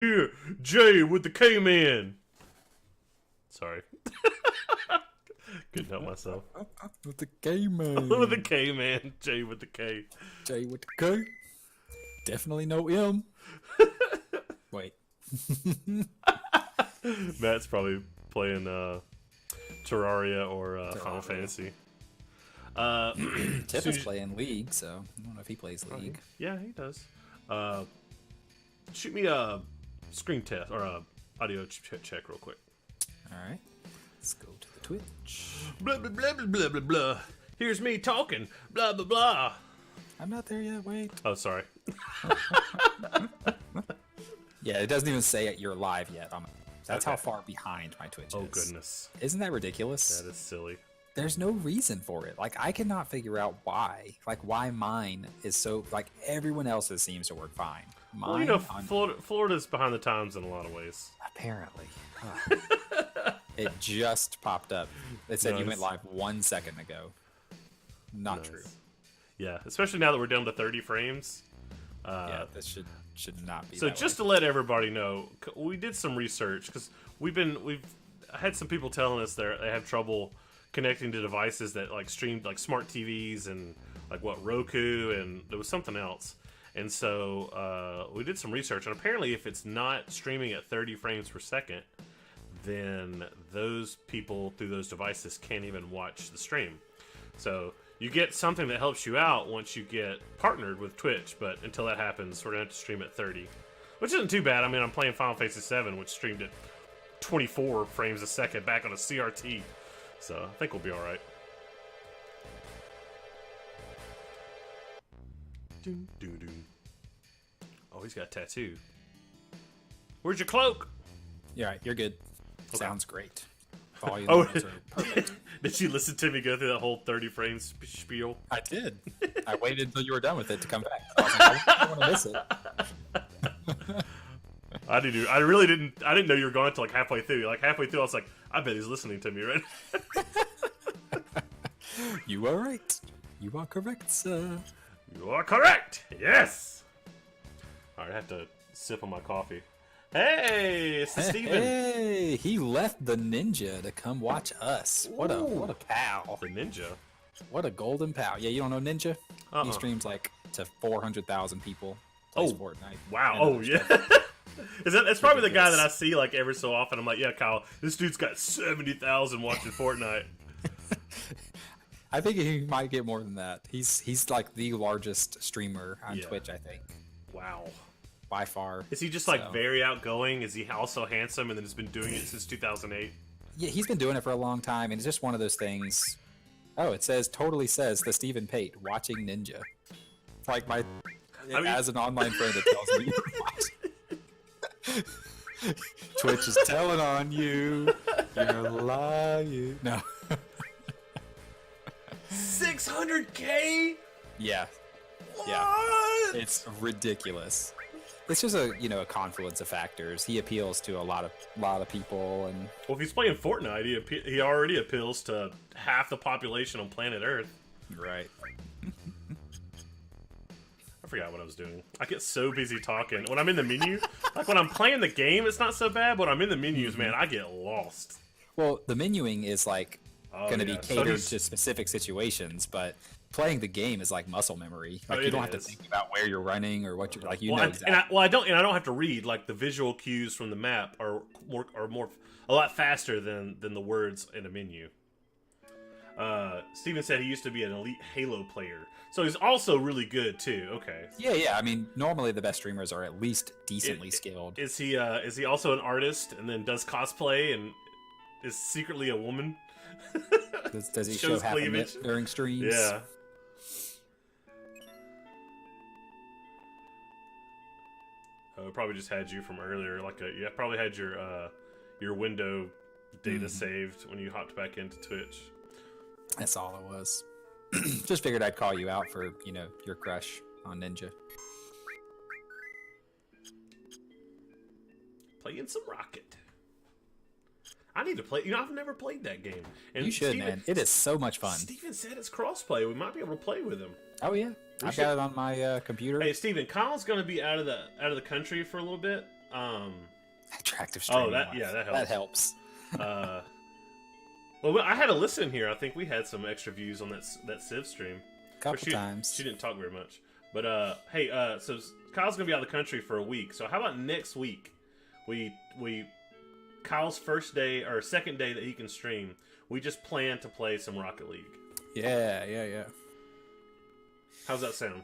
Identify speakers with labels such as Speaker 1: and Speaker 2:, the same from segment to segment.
Speaker 1: Yeah, Jay with the K-Man. Sorry. Couldn't help myself.
Speaker 2: With the K man.
Speaker 1: With the K-Man. Jay with the K.
Speaker 2: J with the K. Definitely no M. Wait.
Speaker 1: Matt's probably playing Terraria or Final
Speaker 2: Terraria.
Speaker 1: Fantasy.
Speaker 2: Tiff is playing League, so I don't know if he plays League.
Speaker 1: Yeah, he does. Shoot me a screen test or a audio check real quick.
Speaker 2: Alright. Let's go to the Twitch.
Speaker 1: Blah blah blah blah blah blah blah. Here's me talking. Blah blah blah.
Speaker 2: I'm not there yet, wait.
Speaker 1: Oh, sorry.
Speaker 2: Yeah, it doesn't even say it you're live yet. That's how far behind my Twitch is.
Speaker 1: Oh goodness,
Speaker 2: Isn't that ridiculous?
Speaker 1: that is silly.
Speaker 2: There's no reason for it. Like, I cannot figure out why. Like, why mine is so... Like, everyone else's seems to work fine. Mine,
Speaker 1: Well, you know, Florida's behind the times in a lot of ways.
Speaker 2: apparently. It just popped up. It said you went live 1 second ago. Not true.
Speaker 1: Yeah, especially now that we're down to 30 frames.
Speaker 2: Yeah, this should not be
Speaker 1: So
Speaker 2: that
Speaker 1: just to let everybody know, we did some research because we've had some people telling us they have trouble connecting to devices that like streamed like smart TVs and like Roku, and there was something else. And so we did some research, and apparently if it's not streaming at 30 frames per second, then those people through those devices can't even watch the stream. So you get something that helps you out once you get partnered with Twitch, but until that happens, we're going to have to stream at 30. Which isn't too bad. I mean, I'm playing Final Fantasy VII, which streamed at 24 frames a second back on a CRT. So I think we'll be alright. Oh, he's got a tattoo. Where's your cloak?
Speaker 2: Yeah, right, you're good.
Speaker 1: Okay.
Speaker 2: Sounds great. Volume
Speaker 1: Oh,
Speaker 2: levels are perfect.
Speaker 1: did you listen to me go through that whole 30 frames spiel?
Speaker 2: I did. I waited until you were done with it to come back. I was like, I don't want to miss it.
Speaker 1: I really didn't. I didn't know you were going to like halfway through. Like halfway through, I was like, I bet he's listening to me, right?
Speaker 2: You are right. You are correct, sir.
Speaker 1: You are correct. Yes. All right, I have to sip on my coffee. Hey, it's the Steven.
Speaker 2: Hey, he left the ninja to come watch us. What a pal.
Speaker 1: The ninja.
Speaker 2: What a golden pal. Yeah, you don't know Ninja?
Speaker 1: Uh-uh.
Speaker 2: He streams like to 400,000 people.
Speaker 1: Oh,
Speaker 2: Plays Fortnite.
Speaker 1: Wow.
Speaker 2: And
Speaker 1: Oh,
Speaker 2: other
Speaker 1: yeah.
Speaker 2: stuff.
Speaker 1: That's probably the guy that I see like every so often. I'm like, yeah, Kyle, this dude's got 70,000 watching Fortnite.
Speaker 2: I think he might get more than that. He's like the largest streamer on
Speaker 1: Yeah.
Speaker 2: Twitch, I think.
Speaker 1: Wow.
Speaker 2: By far.
Speaker 1: Is he just like very outgoing? Is he also handsome and then has been doing it since 2008?
Speaker 2: Yeah, he's been doing it for a long time, and it's just one of those things. Oh, it totally says the Stephen Pate watching Ninja. Like as an online friend, it tells me you're watching. Twitch is telling on you. You're lying. No.
Speaker 1: 600K?
Speaker 2: Yeah.
Speaker 1: What?
Speaker 2: Yeah. It's ridiculous. It's just a confluence of factors. He appeals to a lot of people, and
Speaker 1: Well, if he's playing Fortnite, he already appeals to half the population on planet Earth.
Speaker 2: right.
Speaker 1: I forgot what I was doing. I get so busy talking. When I'm in the menu, like when I'm playing the game, it's not so bad, but when I'm in the menus, man, I get lost.
Speaker 2: Well, the menuing is like going to be
Speaker 1: So
Speaker 2: catered
Speaker 1: he's-
Speaker 2: to specific situations, but playing the game is like muscle memory. Like
Speaker 1: Oh,
Speaker 2: you don't
Speaker 1: it
Speaker 2: have to
Speaker 1: is.
Speaker 2: think about where you're running or what you're like. You
Speaker 1: Well,
Speaker 2: know exactly.
Speaker 1: I don't have to read. Like the visual cues from the map are a lot faster than the words in a menu. Steven said he used to be an elite Halo player, so he's also really good too. Okay.
Speaker 2: Yeah. I mean, normally the best streamers are at least decently skilled.
Speaker 1: Is he also an artist and then does cosplay and is secretly a woman?
Speaker 2: Does he
Speaker 1: shows
Speaker 2: show half a
Speaker 1: cleavage?
Speaker 2: bit during streams?
Speaker 1: Yeah. Oh, probably just had you from earlier. Probably had your window data saved when you hopped back into Twitch.
Speaker 2: That's all it was. Just figured I'd call you out for your crush on Ninja.
Speaker 1: Playing some Rocket. I need to play. I've never played that game. And
Speaker 2: You should, man. It is so much fun.
Speaker 1: Steven said it's crossplay. We might be able to play with him.
Speaker 2: Oh yeah, I've got it on my computer.
Speaker 1: Hey, Steven, Kyle's going to be out of the country for a little bit.
Speaker 2: Attractive streaming.
Speaker 1: that helps.
Speaker 2: That helps.
Speaker 1: Well, I had a listen here. I think we had some extra views on that Civ stream.
Speaker 2: Couple times.
Speaker 1: She didn't talk very much. But hey, so Kyle's gonna be out of the country for a week. So how about next week? We Kyle's first day or second day that he can stream. We just plan to play some Rocket League.
Speaker 2: Yeah.
Speaker 1: How's that sound?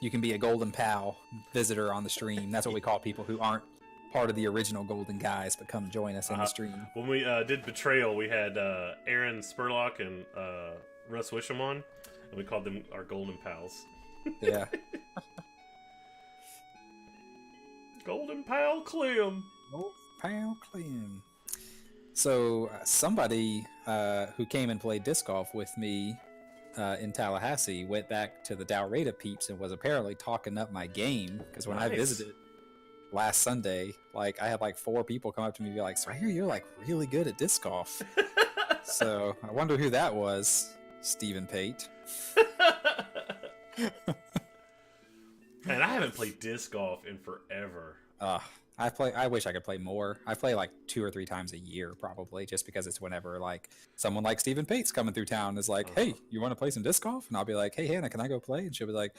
Speaker 2: You can be a Golden Pal visitor on the stream. That's what we call people who aren't part of the original Golden Guys, but come join us in the stream.
Speaker 1: When we did Betrayal, we had Aaron Spurlock and Russ Wisham on, and we called them our Golden Pals.
Speaker 2: Yeah.
Speaker 1: Golden Pal Clem.
Speaker 2: Golden Pal Clem. So somebody who came and played disc golf with me in Tallahassee went back to the Dalreda peeps and was apparently talking up my game, because when I visited last Sunday, like, I had like 4 people come up to me and be like, so I hear you're like really good at disc golf. So I wonder who that was. Stephen Pate.
Speaker 1: Man, I haven't played disc golf in forever.
Speaker 2: I wish I could play more. I play like 2 or 3 times a year, probably, just because it's whenever like someone like Stephen Pate's coming through town and is like, hey, you want to play some disc golf? And I'll be like, hey, Hannah, can I go play? And she'll be like,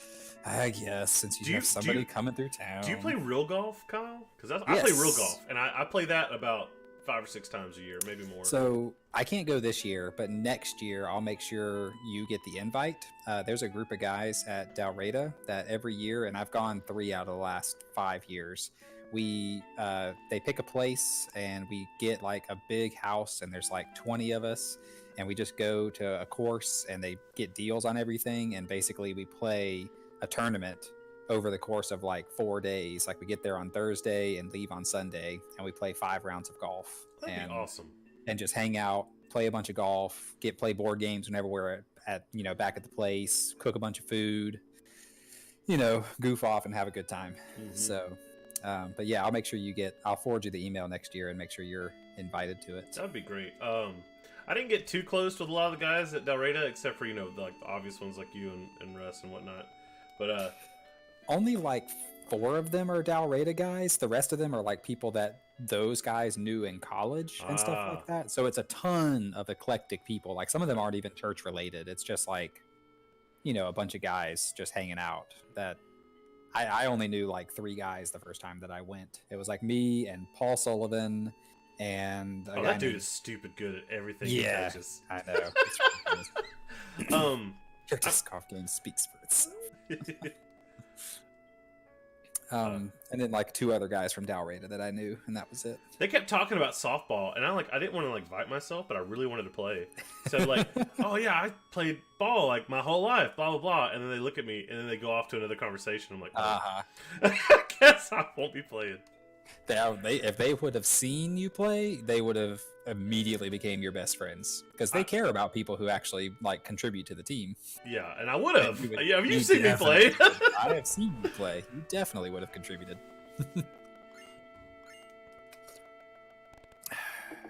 Speaker 2: I guess, since you have somebody coming through town.
Speaker 1: Do you play real golf, Kyle? Because I play real golf, and I play that about 5 or 6 times a year, maybe more.
Speaker 2: So I can't go this year, but next year I'll make sure you get the invite. There's a group of guys at Dalreda that every year, and I've gone 3 out of the last 5 years, they pick a place and we get like a big house and there's like 20 of us, and we just go to a course and they get deals on everything, and basically we play a tournament over the course of like 4 days. Like, we get there on Thursday and leave on Sunday, and we play 5 rounds of golf.
Speaker 1: That'd be awesome.
Speaker 2: And just hang out, play a bunch of golf, play board games whenever we're at back at the place, cook a bunch of food, goof off and have a good time. Mm-hmm. So but yeah, I'll make sure I'll forward you the email next year and make sure you're invited to it.
Speaker 1: That'd be great. I didn't get too close with a lot of the guys at Dalreda, except for, like the obvious ones like you and Russ and whatnot. But
Speaker 2: only like 4 of them are Dalreda guys. The rest of them are like people that those guys knew in college and stuff like that. So it's a ton of eclectic people. Like, some of them aren't even church related. It's just like, a bunch of guys just hanging out. That I only knew like 3 guys the first time that I went. It was like me and Paul Sullivan and
Speaker 1: that dude is stupid good at everything.
Speaker 2: Yeah,
Speaker 1: he touches.
Speaker 2: I know. It's ridiculous. Your disc golf game speaks for itself. And then like 2 other guys from Dalreda that I knew, and that was it.
Speaker 1: They kept talking about softball, and I didn't want to like invite myself, but I really wanted to play. So like, oh yeah, I played ball like my whole life, blah blah blah, and then they look at me, and then they go off to another conversation. I'm like, I guess I won't be playing.
Speaker 2: If they would have seen you play, they would have immediately became your best friends, because they care about people who actually like contribute to the team.
Speaker 1: Yeah, and I would have. Have you seen me play?
Speaker 2: I have seen you play. You definitely would have contributed.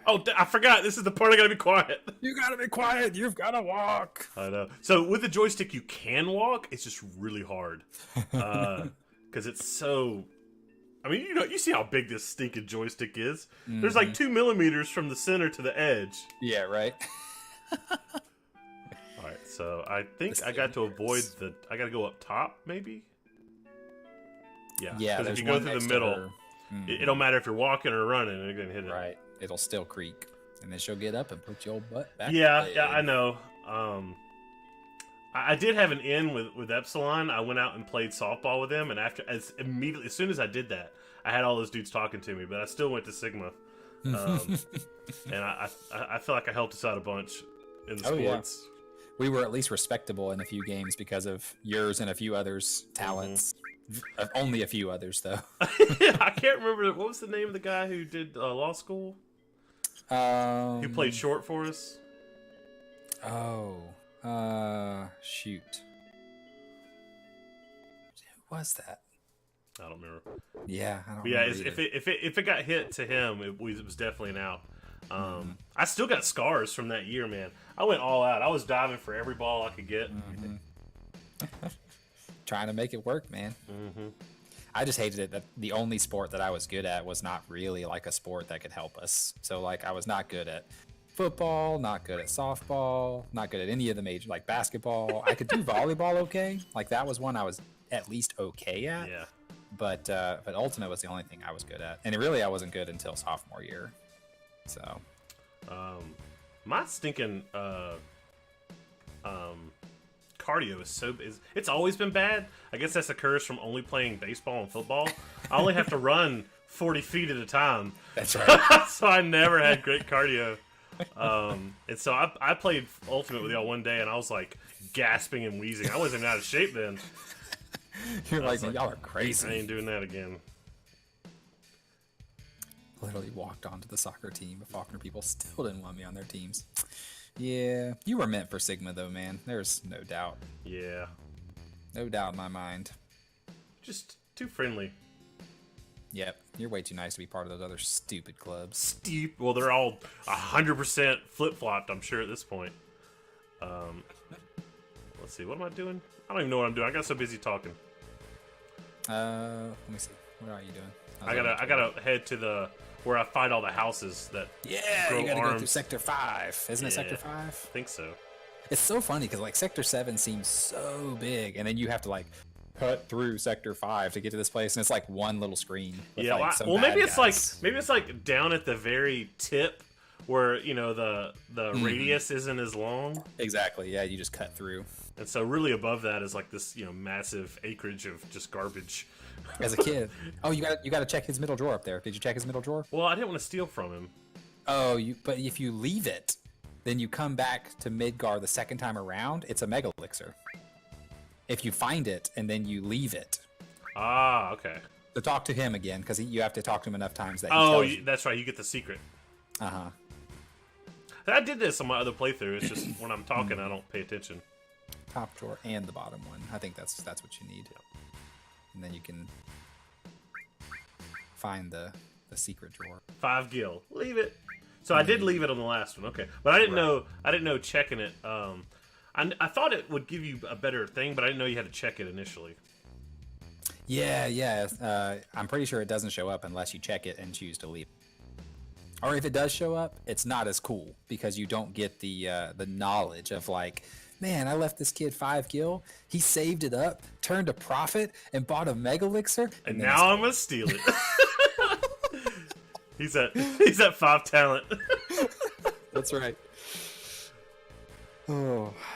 Speaker 1: Oh, I forgot. This is the part I gotta be quiet.
Speaker 2: You gotta be quiet. You've gotta walk.
Speaker 1: I know. So with the joystick, you can walk. It's just really hard because it's so. I mean, you see how big this stinking joystick is. Mm-hmm. There's like 2 millimeters from the center to the edge.
Speaker 2: Yeah, right.
Speaker 1: All right, so I think I got to avoid I got to go up top, maybe. Yeah. Because if you go through the middle, it don't matter if you're walking or running, you're gonna hit it.
Speaker 2: Right. It'll still creak, and then she'll get up and put your butt back.
Speaker 1: Yeah, I know. I did have an in with Epsilon. I went out and played softball with him, and as soon as I did that, I had all those dudes talking to me. But I still went to Sigma, and I feel like I helped us out a bunch in the sports.
Speaker 2: Yeah. We were at least respectable in a few games because of yours and a few others' talents. Mm-hmm. Only a few others, though.
Speaker 1: I can't remember what was the name of the guy who did law school. Who played short for us?
Speaker 2: Shoot. Who was that?
Speaker 1: I don't remember.
Speaker 2: Yeah, I don't
Speaker 1: but
Speaker 2: remember.
Speaker 1: Yeah, if it got hit to him, it was definitely an out. I still got scars from that year, man. I went all out. I was diving for every ball I could get.
Speaker 2: Mm-hmm. Trying to make it work, man.
Speaker 1: Mm-hmm.
Speaker 2: I just hated it that the only sport that I was good at was not really like a sport that could help us. So like I was not good at football, not good at softball, not good at any of the major like basketball. I could do volleyball okay. Like that was one I was at least okay at.
Speaker 1: Yeah.
Speaker 2: But ultimate was the only thing I was good at. And I wasn't good until sophomore year. So
Speaker 1: my stinking cardio it's always been bad. I guess that's a curse from only playing baseball and football. I only have to run 40 feet at a time.
Speaker 2: that's right.
Speaker 1: So I never had great cardio. And so I played Ultimate with y'all one day, and I was like gasping and wheezing. I wasn't even out of shape then.
Speaker 2: You're like, y'all are crazy.
Speaker 1: I ain't doing that again.
Speaker 2: Literally walked onto the soccer team, but Faulkner people still didn't want me on their teams. Yeah, you were meant for Sigma though, man. There's no doubt.
Speaker 1: Yeah.
Speaker 2: No doubt in my mind.
Speaker 1: Just too friendly.
Speaker 2: Yep, you're way too nice to be part of those other stupid clubs.
Speaker 1: Well, they're all 100% flip-flopped, I'm sure, at this point. Let's see, what am I doing? I don't even know what I'm doing. I got so busy talking.
Speaker 2: Let me see. What are you doing?
Speaker 1: I gotta head to where I find all the houses that grow
Speaker 2: you gotta
Speaker 1: arms.
Speaker 2: go through Sector 5. Isn't it Sector 5?
Speaker 1: I think so.
Speaker 2: It's so funny because like Sector 7 seems so big, and then you have to like cut through Sector 5 to get to this place, and it's like one little screen. With,
Speaker 1: Yeah,
Speaker 2: like,
Speaker 1: well, maybe it's
Speaker 2: guys.
Speaker 1: like down at the very tip where the radius isn't as long.
Speaker 2: Exactly. Yeah, you just cut through.
Speaker 1: And so really above that is like this massive acreage of just garbage.
Speaker 2: As a kid, oh, you got to check his middle drawer up there. Did you check his middle drawer?
Speaker 1: Well, I didn't want to steal from him.
Speaker 2: Oh, but if you leave it, then you come back to Midgar the second time around. It's a Mega Elixir. If you find it and then you leave it.
Speaker 1: Ah, okay.
Speaker 2: So talk to him again because you have to talk to him enough times that. He tells you.
Speaker 1: That's right. You get the secret.
Speaker 2: Uh-huh.
Speaker 1: I did this on my other playthrough. It's just when I'm talking, I don't pay attention.
Speaker 2: Top drawer and the bottom one. I think that's what you need. And then you can find the secret drawer.
Speaker 1: 5 gil. Leave it. So I did leave it on the last one. Okay, but I didn't know. I didn't know checking it. I thought it would give you a better thing, but I didn't know you had to check it initially.
Speaker 2: Yeah. I'm pretty sure it doesn't show up unless you check it and choose to leave. Or if it does show up, it's not as cool because you don't get the knowledge of like, man, I left this kid 5 gil. He saved it up, turned a profit, and bought a Mega Elixir.
Speaker 1: And now I'm gonna steal it. He's at 5 talent.
Speaker 2: That's right. Oh,